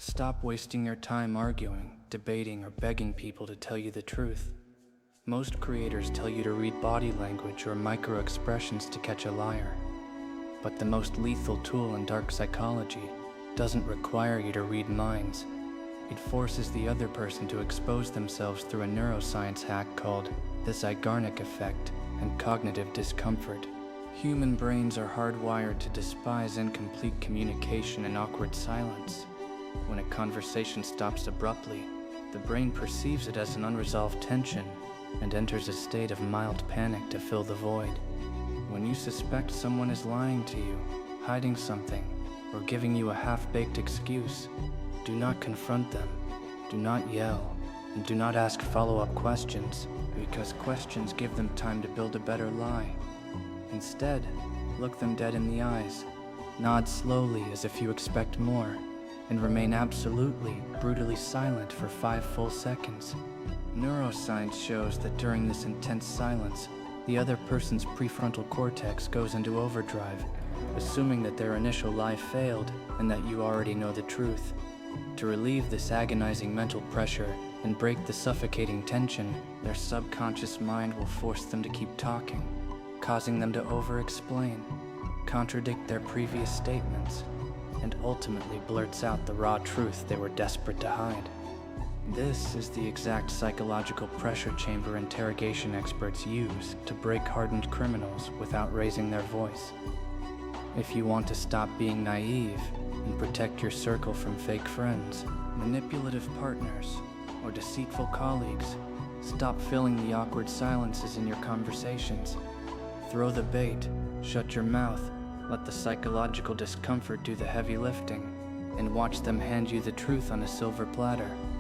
Stop wasting your time arguing, debating, or begging people to tell you the truth. Most creators tell you to read body language or micro-expressions to catch a liar. But the most lethal tool in dark psychology doesn't require you to read minds. It forces the other person to expose themselves through a neuroscience hack called the Zeigarnik effect and cognitive discomfort. Human brains are hardwired to despise incomplete communication and awkward silence. When a conversation stops abruptly, the brain perceives it as an unresolved tension and enters a state of mild panic to fill the void. When you suspect someone is lying to you, hiding something, or giving you a half-baked excuse, do not confront them, do not yell, and do not ask follow-up questions, because questions give them time to build a better lie. Instead, look them dead in the eyes, nod slowly as if you expect more, and remain absolutely, brutally silent for 5 full seconds. Neuroscience shows that during this intense silence, the other person's prefrontal cortex goes into overdrive, assuming that their initial lie failed and that you already know the truth. To relieve this agonizing mental pressure and break the suffocating tension, their subconscious mind will force them to keep talking, causing them to over-explain, contradict their previous statements, and ultimately blurts out the raw truth they were desperate to hide. This is the exact psychological pressure chamber interrogation experts use to break hardened criminals without raising their voice. If you want to stop being naive and protect your circle from fake friends, manipulative partners, or deceitful colleagues, stop filling the awkward silences in your conversations. Throw the bait, shut your mouth, let the psychological discomfort do the heavy lifting, and watch them hand you the truth on a silver platter.